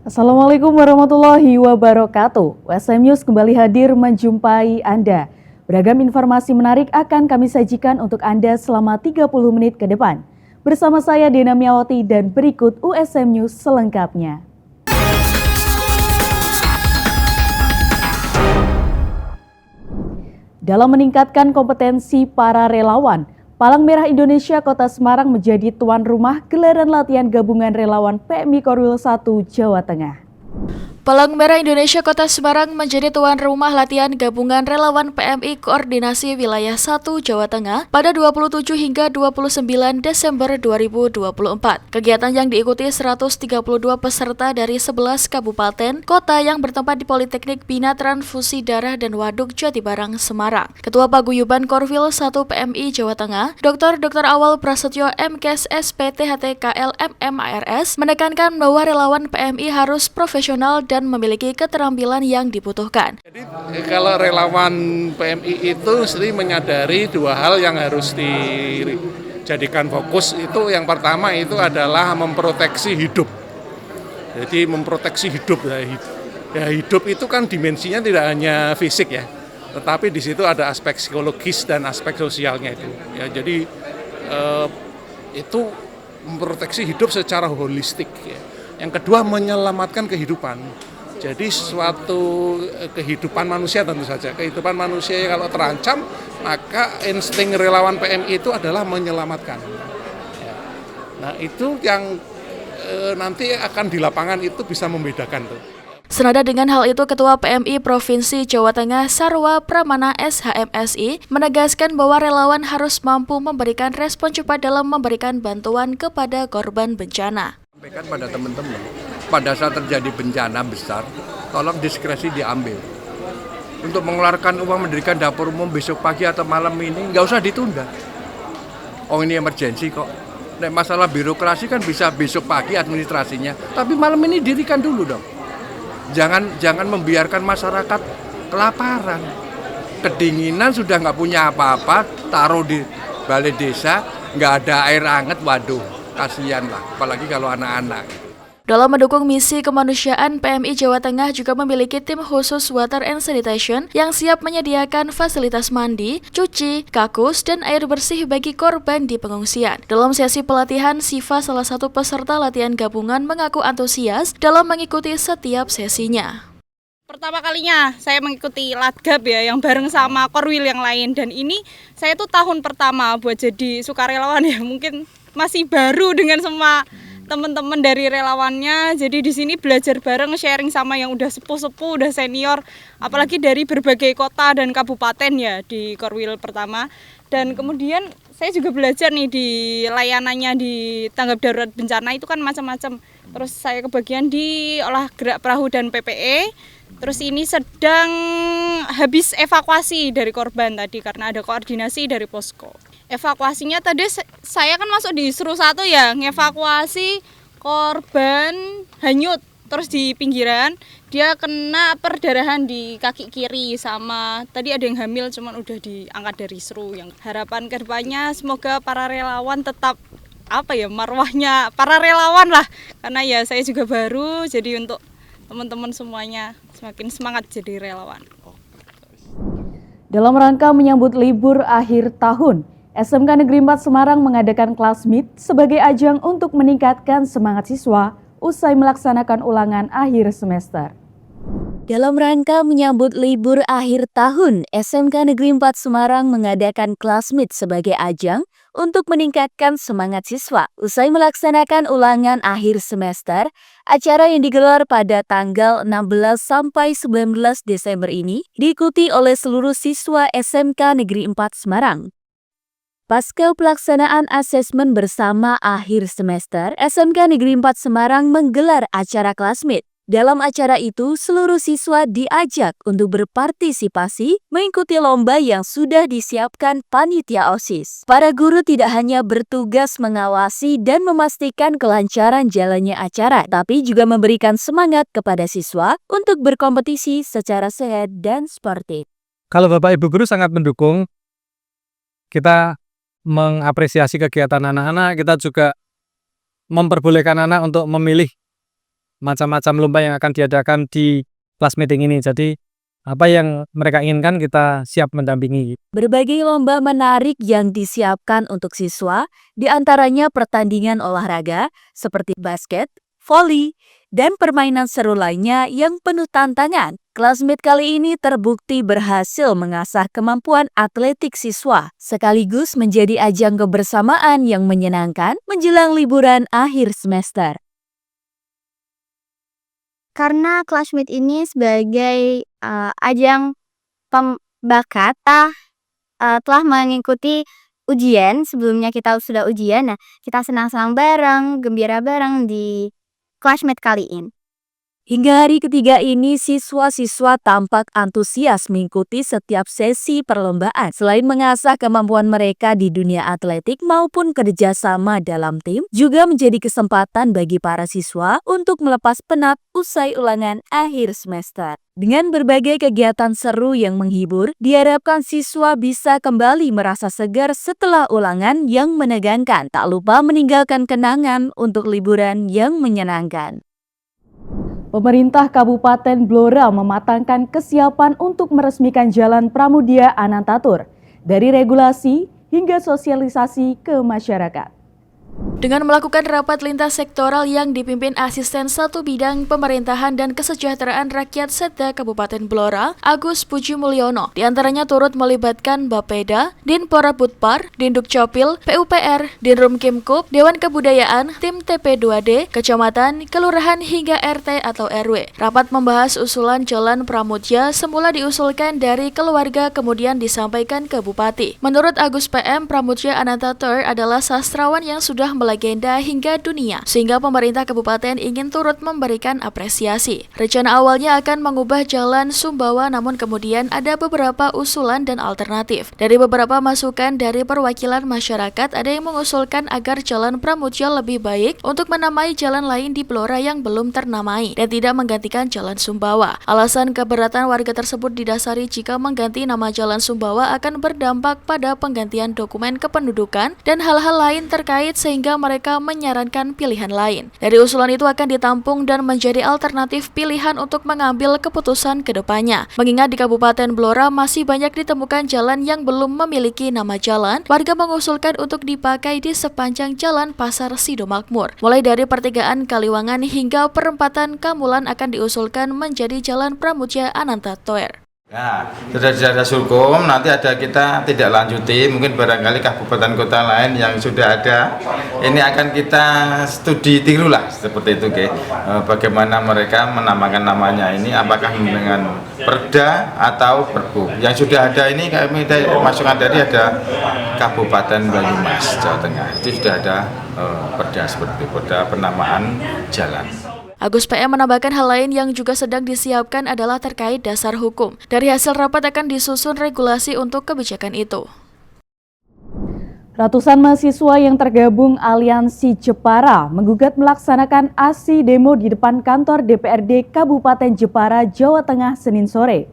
Assalamualaikum warahmatullahi wabarakatuh. USM News kembali hadir menjumpai Anda. Beragam informasi menarik akan kami sajikan untuk Anda selama 30 menit ke depan. Bersama saya Dena Miawati dan berikut USM News selengkapnya. Dalam meningkatkan kompetensi para relawan, Palang Merah Indonesia Kota Semarang menjadi tuan rumah gelaran latihan gabungan relawan PMI Korwil 1 Jawa Tengah. Palang Merah Indonesia Kota Semarang menjadi tuan rumah latihan gabungan relawan PMI Koordinasi Wilayah 1 Jawa Tengah pada 27 hingga 29 Desember 2024. Kegiatan yang diikuti 132 peserta dari 11 kabupaten kota yang bertempat di Politeknik Bina Transfusi Darah dan Waduk Jatibarang, Semarang. Ketua Paguyuban Korwil 1 PMI Jawa Tengah, Dr. Awal Prasetyo MKes SPTHTKL MMARS menekankan bahwa relawan PMI harus profesional dan memiliki keterampilan yang dibutuhkan. Jadi kalau relawan PMI itu mesti menyadari dua hal yang harus dijadikan fokus. Itu yang pertama itu adalah memproteksi hidup. Jadi memproteksi hidup. Ya, hidup itu kan dimensinya tidak hanya fisik ya, tetapi di situ ada aspek psikologis dan aspek sosialnya itu. Ya, jadi itu memproteksi hidup secara holistik. Ya. Yang kedua menyelamatkan kehidupan. Jadi suatu kehidupan manusia tentu saja. Kehidupan manusia kalau terancam, maka insting relawan PMI itu adalah menyelamatkan. Nah itu yang nanti akan di lapangan itu bisa membedakan tuh. Senada dengan hal itu, Ketua PMI Provinsi Jawa Tengah Sarwa Pramana SHMSI menegaskan bahwa relawan harus mampu memberikan respon cepat dalam memberikan bantuan kepada korban bencana. Sampaikan pada teman-teman, pada saat terjadi bencana besar, tolong diskresi diambil. Untuk mengeluarkan uang mendirikan dapur umum besok pagi atau malam ini, nggak usah ditunda. Oh ini emergensi kok. Nek masalah birokrasi kan bisa besok pagi administrasinya, tapi malam ini dirikan dulu dong. Jangan membiarkan masyarakat kelaparan. Kedinginan sudah nggak punya apa-apa, taruh di balai desa, nggak ada air hangat, waduh. Kasihan lah, apalagi kalau anak-anak. Dalam mendukung misi kemanusiaan, PMI Jawa Tengah juga memiliki tim khusus water and sanitation yang siap menyediakan fasilitas mandi, cuci, kakus, dan air bersih bagi korban di pengungsian. Dalam sesi pelatihan, Siva, salah satu peserta latihan gabungan, mengaku antusias dalam mengikuti setiap sesinya. Pertama kalinya saya mengikuti Latgab ya, yang bareng sama Korwil yang lain. Dan ini saya tuh tahun pertama buat jadi sukarelawan ya, mungkin masih baru dengan semua teman-teman dari relawannya. Jadi di sini belajar bareng, sharing sama yang udah sepuh-sepuh, udah senior, apalagi dari berbagai kota dan kabupaten ya di Korwil pertama. Dan kemudian saya juga belajar nih di layanannya di tanggap darurat bencana itu kan macam-macam. Terus saya kebagian di olah gerak perahu dan PPE. Terus ini sedang habis evakuasi dari korban tadi karena ada koordinasi dari posko. Evakuasinya tadi saya kan masuk di Seru 1 ya, ngevakuasi korban hanyut. Terus di pinggiran dia kena perdarahan di kaki kiri, sama tadi ada yang hamil cuman udah diangkat dari Seru. Yang harapan kedepannya semoga para relawan tetap marwahnya para relawan lah, karena ya saya juga baru, jadi untuk teman-teman semuanya semakin semangat jadi relawan. Dalam rangka menyambut libur akhir tahun, SMK Negeri 4 Semarang mengadakan kelas meet sebagai ajang untuk meningkatkan semangat siswa usai melaksanakan ulangan akhir semester. Dalam rangka menyambut libur akhir tahun, SMK Negeri 4 Semarang mengadakan kelas meet sebagai ajang untuk meningkatkan semangat siswa usai melaksanakan ulangan akhir semester. Acara yang digelar pada tanggal 16 sampai 19 Desember ini diikuti oleh seluruh siswa SMK Negeri 4 Semarang. Pasca pelaksanaan asesmen bersama akhir semester, SMK Negeri 4 Semarang menggelar acara kelas meet. Dalam acara itu, seluruh siswa diajak untuk berpartisipasi mengikuti lomba yang sudah disiapkan panitia OSIS. Para guru tidak hanya bertugas mengawasi dan memastikan kelancaran jalannya acara, tapi juga memberikan semangat kepada siswa untuk berkompetisi secara sehat dan sportif. Kalau Bapak Ibu Guru sangat mendukung, kita mengapresiasi kegiatan anak-anak, kita juga memperbolehkan anak untuk memilih macam-macam lomba yang akan diadakan di class meeting ini. Jadi apa yang mereka inginkan kita siap mendampingi. Berbagai lomba menarik yang disiapkan untuk siswa, diantaranya pertandingan olahraga seperti basket, voli, dan permainan seru lainnya yang penuh tantangan. Classmate kali ini terbukti berhasil mengasah kemampuan atletik siswa, sekaligus menjadi ajang kebersamaan yang menyenangkan menjelang liburan akhir semester. Karena classmate ini sebagai ajang pembakat telah mengikuti ujian, sebelumnya kita sudah ujian, nah kita senang-senang bareng, gembira bareng di classmate kali ini. Hingga hari ketiga ini, siswa-siswa tampak antusias mengikuti setiap sesi perlombaan. Selain mengasah kemampuan mereka di dunia atletik maupun kerjasama dalam tim, juga menjadi kesempatan bagi para siswa untuk melepas penat usai ulangan akhir semester. Dengan berbagai kegiatan seru yang menghibur, diharapkan siswa bisa kembali merasa segar setelah ulangan yang menegangkan. Tak lupa meninggalkan kenangan untuk liburan yang menyenangkan. Pemerintah Kabupaten Blora mematangkan kesiapan untuk meresmikan Jalan Pramudia Anantatur dari regulasi hingga sosialisasi ke masyarakat. Dengan melakukan rapat lintas sektoral yang dipimpin Asisten 1 Bidang Pemerintahan dan Kesejahteraan Rakyat Setda Kabupaten Blora, Agus Puji Mulyono, diantaranya turut melibatkan Bapeda, Dinpora Putpar, Dinduk Copil, PUPR, Dinrum Kimkup, Dewan Kebudayaan, Tim TP2D, Kecamatan, Kelurahan hingga RT atau RW. Rapat membahas usulan Jalan Pramudia semula diusulkan dari keluarga kemudian disampaikan ke Bupati. Menurut Agus PM, Pramudia Anantatur adalah sastrawan yang sudah melegenda hingga dunia, sehingga pemerintah kabupaten ingin turut memberikan apresiasi. Rencana awalnya akan mengubah Jalan Sumbawa, namun kemudian ada beberapa usulan dan alternatif. Dari beberapa masukan dari perwakilan masyarakat, ada yang mengusulkan agar Jalan Pramudia lebih baik untuk menamai jalan lain di Blora yang belum ternamai dan tidak menggantikan Jalan Sumbawa. Alasan keberatan warga tersebut didasari jika mengganti nama Jalan Sumbawa akan berdampak pada penggantian dokumen kependudukan dan hal-hal lain terkait, sehingga mereka menyarankan pilihan lain. Dari usulan itu akan ditampung dan menjadi alternatif pilihan untuk mengambil keputusan ke depannya. Mengingat di Kabupaten Blora masih banyak ditemukan jalan yang belum memiliki nama jalan, warga mengusulkan untuk dipakai di sepanjang Jalan Pasar Sido Makmur. Mulai dari pertigaan Kaliwangan hingga perempatan Kamulan akan diusulkan menjadi Jalan Pramudia Anantatur. Nah, sudah hukum, nanti ada kita tidak lanjuti, mungkin barangkali kabupaten kota lain yang sudah ada, ini akan kita studi tirulah seperti itu, okay? Bagaimana mereka menamakan namanya ini, apakah dengan perda atau perbu. Yang sudah ada ini kami masukkan dari ada Kabupaten Banyumas, Jawa Tengah, itu sudah ada perda seperti perda penamaan jalan. Agus PM menambahkan hal lain yang juga sedang disiapkan adalah terkait dasar hukum. Dari hasil rapat akan disusun regulasi untuk kebijakan itu. Ratusan mahasiswa yang tergabung Aliansi Jepara menggugat melaksanakan aksi demo di depan kantor DPRD Kabupaten Jepara, Jawa Tengah, Senin sore.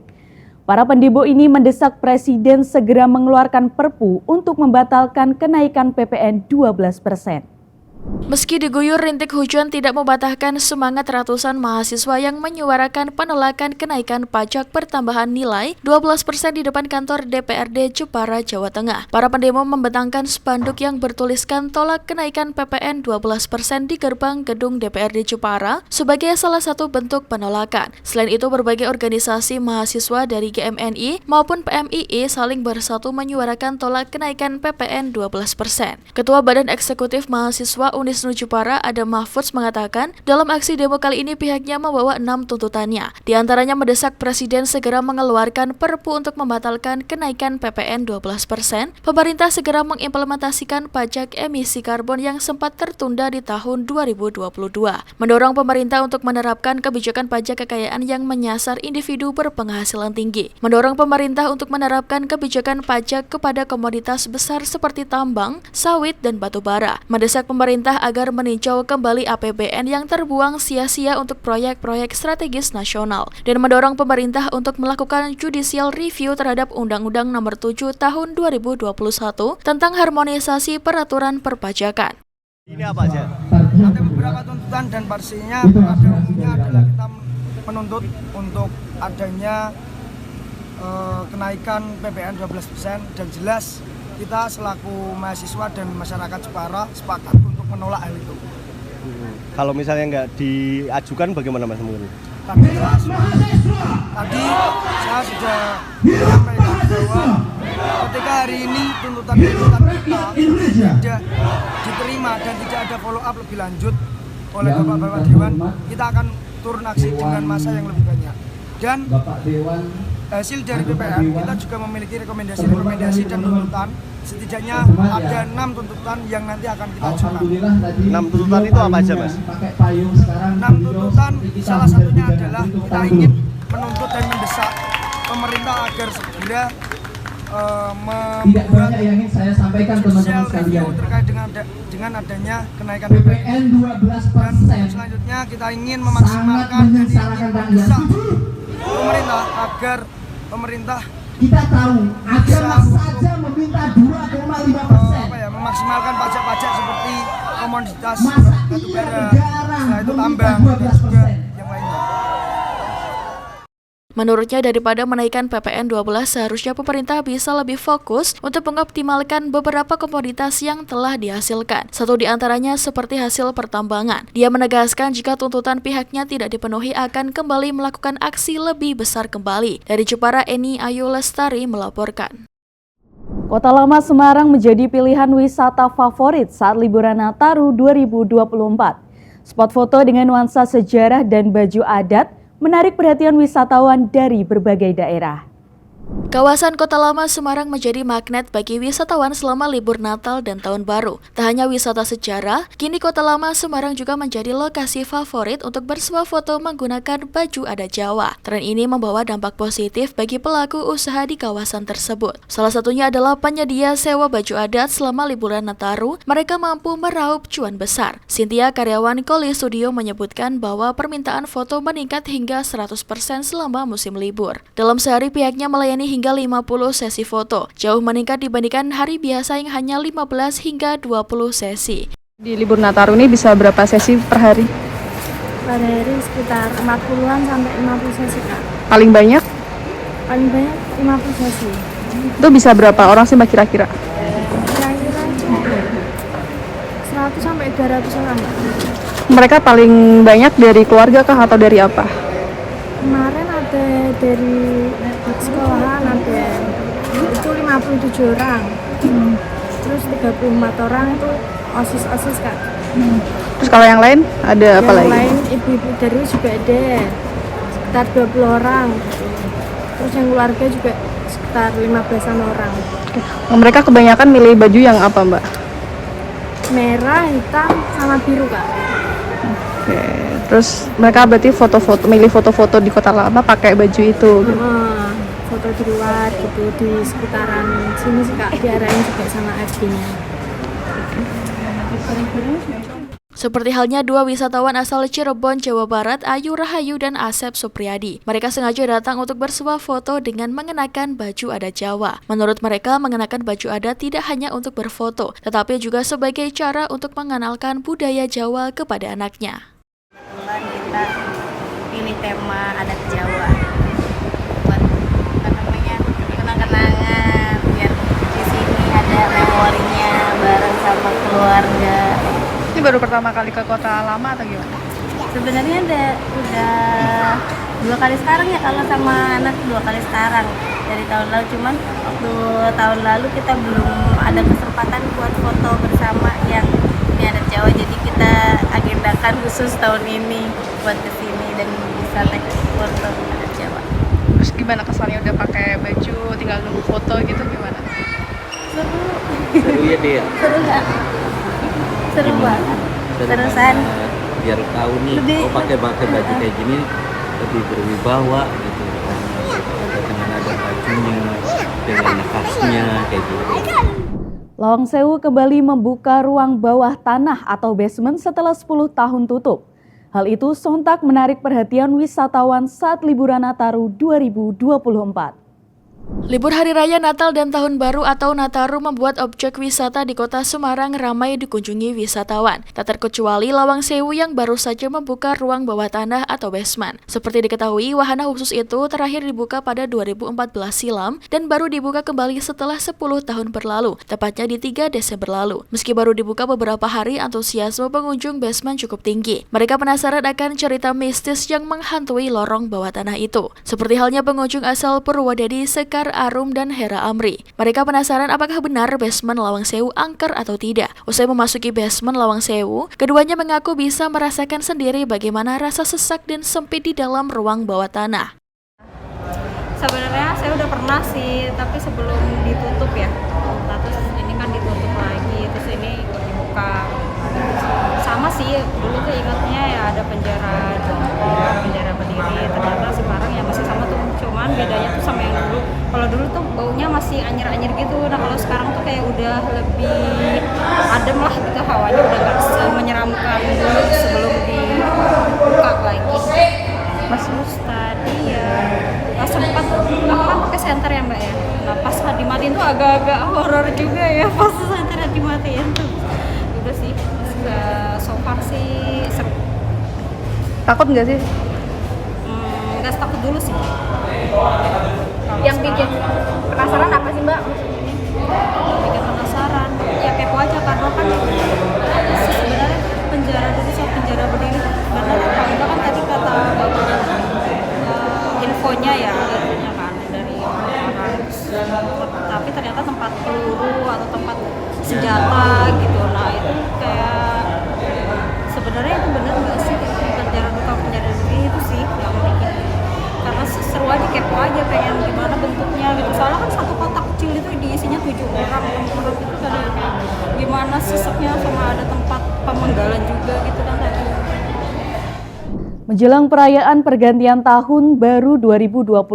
Para pendemo ini mendesak Presiden segera mengeluarkan Perpu untuk membatalkan kenaikan PPN 12%. Meski diguyur rintik hujan tidak membatalkan semangat ratusan mahasiswa yang menyuarakan penolakan kenaikan pajak pertambahan nilai 12% di depan kantor DPRD Jepara, Jawa Tengah. Para pendemo membentangkan spanduk yang bertuliskan tolak kenaikan PPN 12% di gerbang gedung DPRD Jepara sebagai salah satu bentuk penolakan. Selain itu, berbagai organisasi mahasiswa dari GMNI maupun PMII saling bersatu menyuarakan tolak kenaikan PPN 12%. Ketua Badan Eksekutif Mahasiswa Unisnu Jepara, Adam Mahfudz, mengatakan dalam aksi demo kali ini pihaknya membawa 6 tuntutannya. Di antaranya mendesak Presiden segera mengeluarkan Perpu untuk membatalkan kenaikan PPN 12%, pemerintah segera mengimplementasikan pajak emisi karbon yang sempat tertunda di tahun 2022, mendorong pemerintah untuk menerapkan kebijakan pajak kekayaan yang menyasar individu berpenghasilan tinggi, mendorong pemerintah untuk menerapkan kebijakan pajak kepada komoditas besar seperti tambang, sawit, dan batu bara, mendesak pemerintah agar meninjau kembali APBN yang terbuang sia-sia untuk proyek-proyek strategis nasional, dan mendorong pemerintah untuk melakukan judicial review terhadap Undang-Undang Nomor 7 Tahun 2021 tentang harmonisasi peraturan perpajakan. Ini apa aja? Ada beberapa tuntutan dan pada umumnya adalah kita menuntut untuk adanya kenaikan PPN 12% dan jelas kita selaku mahasiswa dan masyarakat Jepara sepakat untuk menolak hal itu. Kalau misalnya nggak diajukan bagaimana Mas mungkin? Tadi saya sudah menyampaikan bahwa ketika hari ini tuntutan kita tidak diterima dan tidak ada follow up lebih lanjut oleh Bapak-Bapak Dewan, kita akan turun aksi dengan massa yang lebih banyak. Dan hasil dari PPN kita juga memiliki rekomendasi dan tuntutan. Setidaknya ada 6 tuntutan yang nanti akan kita ajukan. 6 tuntutan itu apa aja Mas? 6 tuntutan salah satunya adalah kita ingin menuntut dan mendesak pemerintah agar segera membuat social review terkait dengan adanya kenaikan PPN 12%. Dan selanjutnya kita ingin memaksimalkan dan ingin mendesak pemerintah agar pemerintah bisa meminta 2,5%. Memaksimalkan pajak-pajak seperti komoditas batu bara, setelah itu tambang dan juga yang lainnya. Menurutnya, daripada menaikkan PPN 12, seharusnya pemerintah bisa lebih fokus untuk mengoptimalkan beberapa komoditas yang telah dihasilkan. Satu di antaranya seperti hasil pertambangan. Dia menegaskan jika tuntutan pihaknya tidak dipenuhi akan kembali melakukan aksi lebih besar kembali. Dari Jepara, Eni Ayu Lestari melaporkan. Kota Lama Semarang menjadi pilihan wisata favorit saat liburan Nataru 2024. Spot foto dengan nuansa sejarah dan baju adat menarik perhatian wisatawan dari berbagai daerah. Kawasan Kota Lama Semarang menjadi magnet bagi wisatawan selama libur Natal dan Tahun Baru. Tak hanya wisata sejarah, kini Kota Lama Semarang juga menjadi lokasi favorit untuk bersuah foto menggunakan baju adat Jawa. Tren ini membawa dampak positif bagi pelaku usaha di kawasan tersebut. Salah satunya adalah penyedia sewa baju adat selama liburan Nataru. Mereka mampu meraup cuan besar. Cynthia, karyawan Koli Studio, menyebutkan bahwa permintaan foto meningkat hingga 100% selama musim libur. Dalam sehari pihaknya melayani hingga 50 sesi foto, jauh meningkat dibandingkan hari biasa yang hanya 15 hingga 20 sesi. Di libur Nataru ini bisa berapa sesi per hari? Per hari sekitar 40-an sampai 50 sesi Kak. Paling banyak? Paling banyak 50 sesi. Itu bisa berapa orang sih Mbak kira-kira? Kira-kira 100 sampai 200 orang. Mereka paling banyak dari keluarga kah atau dari apa? Kemarin ada dari sekolahan ada itu 57 orang. Terus 34 orang itu OSIS Kak. Terus kalau yang lain ada apa lagi? Yang lain ibu-ibu dari juga ada sekitar 20 orang. Terus yang keluarga juga sekitar 15-an orang. Mereka kebanyakan milih baju yang apa Mbak? Merah, hitam, sama biru Kak. Oke. Terus mereka berarti milih foto-foto di Kota Lama pakai baju itu gitu. Foto di luar gitu, di sekitaran sini sih Kak, diarahin juga sama FB-nya. Seperti halnya dua wisatawan asal Cirebon, Jawa Barat, Ayu Rahayu dan Asep Supriyadi. Mereka sengaja datang untuk bersuah foto dengan mengenakan baju adat Jawa. Menurut mereka, mengenakan baju adat tidak hanya untuk berfoto, tetapi juga sebagai cara untuk mengenalkan budaya Jawa kepada anaknya. Kita pilih tema adat Jawa buat kenang-kenangan, biar di sini ada memorinya bareng sama keluarga. Ini baru pertama kali ke Kota Lama atau gimana? Sebenarnya udah 2 kali sekarang ya, kalau sama anak 2 kali sekarang dari tahun lalu. Cuman waktu tahun lalu kita belum ada kesempatan buat foto bersama yang ini adat Jawa, jadi kita agendakan khusus tahun ini buat kesini dan bisa live foto adat Jawa. Terus gimana kesannya udah pakai baju, tinggal nunggu foto gitu gimana? Seru ya dia. Seru nggak? Seru banget. Terusan biar tahu nih, pakai baju kayak gini lebih berwibawa gitu. Dengan ada bajunya, dengan khasnya kayak gitu. Lawang Sewu kembali membuka ruang bawah tanah atau basement setelah 10 tahun tutup. Hal itu sontak menarik perhatian wisatawan saat liburan Nataru 2024. Libur Hari Raya Natal dan Tahun Baru atau Nataru membuat objek wisata di kota Semarang ramai dikunjungi wisatawan. Tak terkecuali Lawang Sewu yang baru saja membuka ruang bawah tanah atau basement. Seperti diketahui, wahana khusus itu terakhir dibuka pada 2014 silam dan baru dibuka kembali setelah 10 tahun berlalu, tepatnya di 3 Desember lalu. Meski baru dibuka beberapa hari, antusiasme pengunjung basement cukup tinggi. Mereka penasaran akan cerita mistis yang menghantui lorong bawah tanah itu. Seperti halnya pengunjung asal Purwodadi, Sekar Arum dan Hera Amri. Mereka penasaran apakah benar basement Lawang Sewu angker atau tidak. Usai memasuki basement Lawang Sewu, keduanya mengaku bisa merasakan sendiri bagaimana rasa sesak dan sempit di dalam ruang bawah tanah. Sebenarnya saya udah pernah sih, tapi sebelum ditutup ya. Nah, terus ini kan ditutup lagi, terus ini dibuka. Sama sih, dulu tuh ingatnya ya ada penjara jongkok, penjara berdiri. Ternyata sekarang ya masih sama tuh, cuman bedanya tuh sama yang dulu. Kalau dulu tuh baunya masih anyir-anyir gitu, nah kalau sekarang tuh kayak udah lebih adem lah gitu, hawanya udah gak menyeramkan dulu sebelum dibuka lagi. Terus tadi ya sempat aku kan pakai senter ya Mbak ya. Nah pas dimatiin tuh agak-agak horor juga ya pas senternya dimatiin tuh. Udah sih, so far sih seru. Takut nggak sih? Nggak takut dulu sih. Yang bikin penasaran apa sih Mbak? Bikin penasaran, ya kepo aja karena kan sebenarnya penjara dulu sama penjara berdiri benar apa kan tadi kata Bapak infonya kan dari orang, tapi ternyata tempat peluru atau tempat senjata gitu. Nah itu kayak sebenarnya itu benar nggak sih penjara duka penjara berdiri itu sih yang bikin, karena seru aja, kepo aja, pengen gimana bentuknya gitu. Soalnya kan satu kotak kecil itu diisinya 7 orang itu kan gimana seseknya, sama ada tempat pemenggalan juga gitu kan tadi. Menjelang perayaan pergantian tahun baru 2025,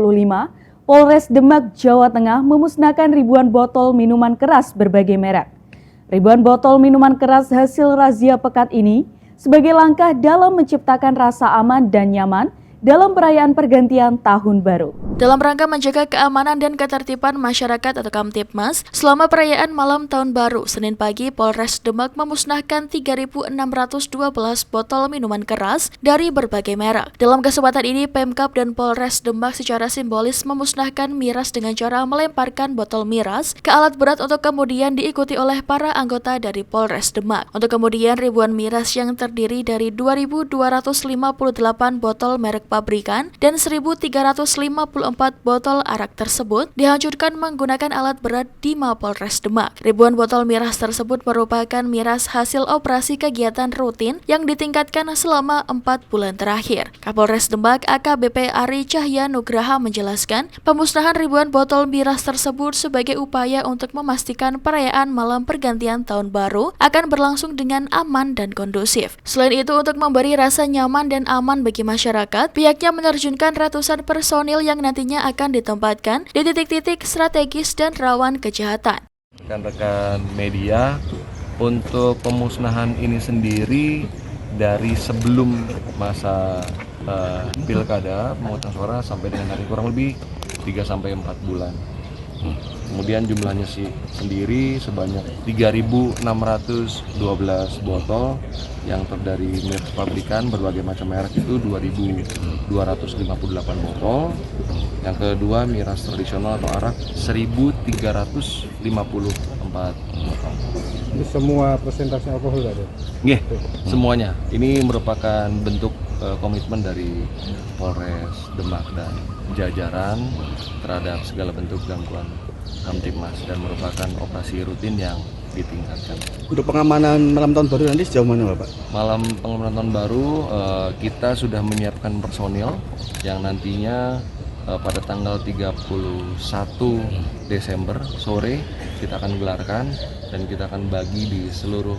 Polres Demak, Jawa Tengah memusnahkan ribuan botol minuman keras berbagai merek. Ribuan botol minuman keras hasil razia pekat ini sebagai langkah dalam menciptakan rasa aman dan nyaman dalam perayaan pergantian tahun baru. Dalam rangka menjaga keamanan dan ketertiban masyarakat atau Kamtibmas, selama perayaan malam tahun baru, Senin pagi Polres Demak memusnahkan 3.612 botol minuman keras dari berbagai merek. Dalam kesempatan ini, Pemkab dan Polres Demak secara simbolis memusnahkan miras dengan cara melemparkan botol miras ke alat berat untuk kemudian diikuti oleh para anggota dari Polres Demak. Untuk kemudian ribuan miras yang terdiri dari 2.258 botol merek pabrikan dan 1.354 botol arak tersebut dihancurkan menggunakan alat berat di Mapolres Demak. Ribuan botol miras tersebut merupakan miras hasil operasi kegiatan rutin yang ditingkatkan selama 4 bulan terakhir. Kapolres Demak AKBP Ari Cahya Nugraha menjelaskan, pemusnahan ribuan botol miras tersebut sebagai upaya untuk memastikan perayaan malam pergantian tahun baru akan berlangsung dengan aman dan kondusif. Selain itu, untuk memberi rasa nyaman dan aman bagi masyarakat, pihaknya menerjunkan ratusan personil yang nantinya akan ditempatkan di titik-titik strategis dan rawan kejahatan. Rekan-rekan media, untuk pemusnahan ini sendiri dari sebelum masa pilkada pemungutan suara sampai dengan hari kurang lebih 3-4 bulan. Kemudian jumlahnya sendiri sebanyak 3.612 botol yang terdiri miras pabrikan berbagai macam merek itu 2.258 botol. Yang kedua miras tradisional atau arak 1.354 botol. Ini semua persentase alkohol ada? Nggih, semuanya. Ini merupakan bentuk komitmen dari Polres Demak dan jajaran terhadap segala bentuk gangguan Kamtibmas dan merupakan operasi rutin yang ditingkatkan. Untuk pengamanan malam tahun baru nanti sejauh mana Bapak? Malam pengamanan tahun baru kita sudah menyiapkan personil yang nantinya pada tanggal 31 Desember sore kita akan gelarkan dan kita akan bagi di seluruh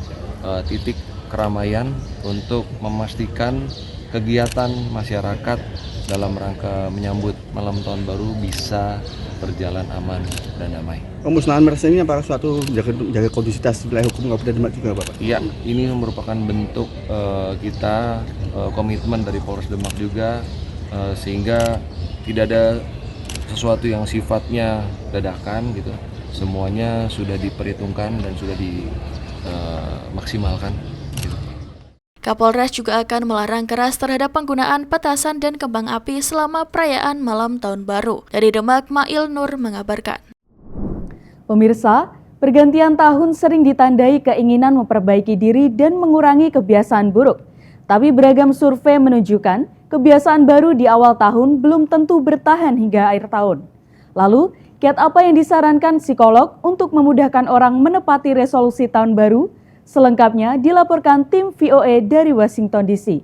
titik keramaian untuk memastikan kegiatan masyarakat dalam rangka menyambut malam tahun baru bisa berjalan aman dan damai. Pemusnahan miras ini apakah suatu jaga kondusivitas wilayah hukum Kabupaten Demak juga Bapak? Iya, ini merupakan bentuk komitmen dari Polres Demak juga sehingga tidak ada sesuatu yang sifatnya dadakan gitu. Semuanya sudah diperhitungkan dan sudah dimaksimalkan. Kapolres juga akan melarang keras terhadap penggunaan petasan dan kembang api selama perayaan malam tahun baru. Dari Demak, Mail Nur mengabarkan. Pemirsa, pergantian tahun sering ditandai keinginan memperbaiki diri dan mengurangi kebiasaan buruk. Tapi beragam survei menunjukkan kebiasaan baru di awal tahun belum tentu bertahan hingga akhir tahun. Lalu, kiat apa yang disarankan psikolog untuk memudahkan orang menepati resolusi tahun baru? Selengkapnya dilaporkan tim VOA dari Washington DC.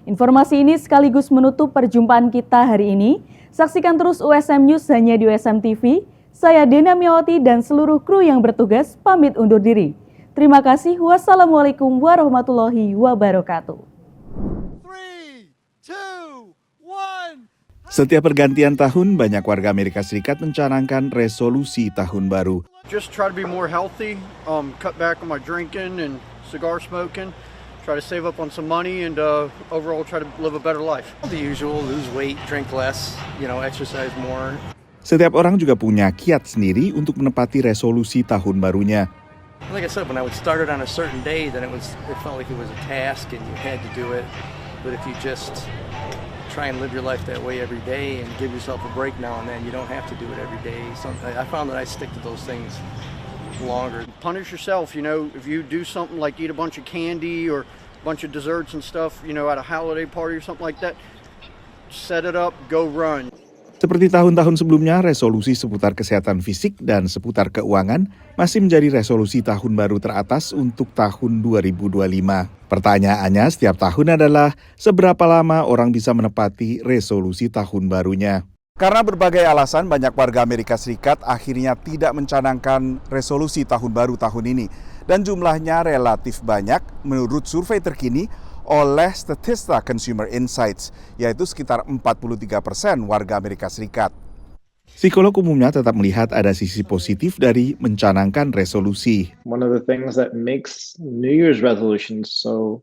Informasi ini sekaligus menutup perjumpaan kita hari ini. Saksikan terus USM News hanya di USM TV. Saya Dena Miawati dan seluruh kru yang bertugas pamit undur diri. Terima kasih. Wassalamualaikum warahmatullahi wabarakatuh. Setiap pergantian tahun, banyak warga Amerika Serikat mencanangkan resolusi tahun baru. Just try to be more healthy, cut back on my drinking and cigar smoking, try to save up on some money, and overall try to live a better life. The usual, lose weight, drink less, exercise more. Setiap orang juga punya kiat sendiri untuk menepati resolusi tahun barunya. Like I said, when I would start it on a certain day, then it felt like it was a task and you had to do it. But if you just try and live your life that way every day and give yourself a break now and then, you don't have to do it every day. I found that I stick to those things longer. Punish yourself, if you do something like eat a bunch of candy or a bunch of desserts and stuff, at a holiday party or something like that, set it up, go run. Seperti tahun-tahun sebelumnya, resolusi seputar kesehatan fisik dan seputar keuangan masih menjadi resolusi tahun baru teratas untuk tahun 2025. Pertanyaannya setiap tahun adalah seberapa lama orang bisa menepati resolusi tahun barunya. Karena berbagai alasan, banyak warga Amerika Serikat akhirnya tidak mencanangkan resolusi tahun baru tahun ini. Dan jumlahnya relatif banyak menurut survei terkini oleh Statista Consumer Insights, yaitu sekitar 43% warga Amerika Serikat. Psikolog umumnya tetap melihat ada sisi positif dari mencanangkan resolusi. One of the things that makes New Year's resolutions so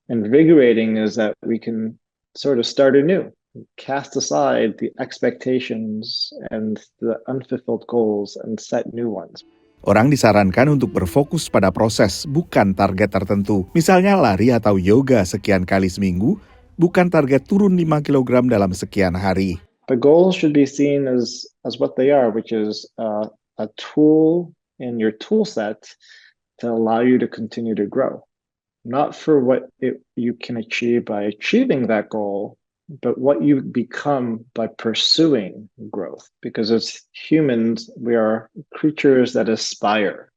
invigorating is that we can sort of start anew, cast aside the expectations and the unfulfilled goals and set new ones. Orang disarankan untuk berfokus pada proses, bukan target tertentu. Misalnya lari atau yoga sekian kali seminggu, bukan target turun 5 kg dalam sekian hari. The goals should be seen as what they are, which is a tool in your tool set to allow you to continue to grow. Not for what you can achieve by achieving that goal, but what you become by pursuing growth. Because as humans, we are creatures that aspire.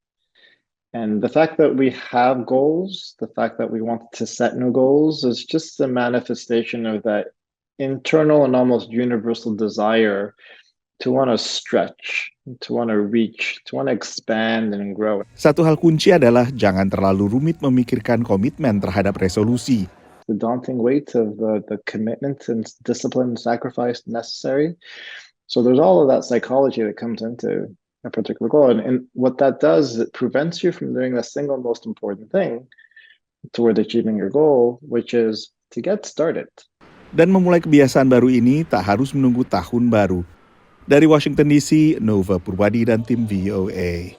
And the fact that we have goals, the fact that we want to set new goals is just a manifestation of that internal and almost universal desire to want to stretch, to want to reach, to want to expand and grow. Satu hal kunci adalah jangan terlalu rumit memikirkan komitmen terhadap resolusi. The daunting weight of the commitment and discipline and sacrifice necessary. So there's all of that psychology that comes into a particular goal. And what that does is it prevents you from doing the single most important thing toward achieving your goal, which is to get started. Dan memulai kebiasaan baru ini tak harus menunggu tahun baru. Dari Washington DC, Nova Purwadi dan tim VOA.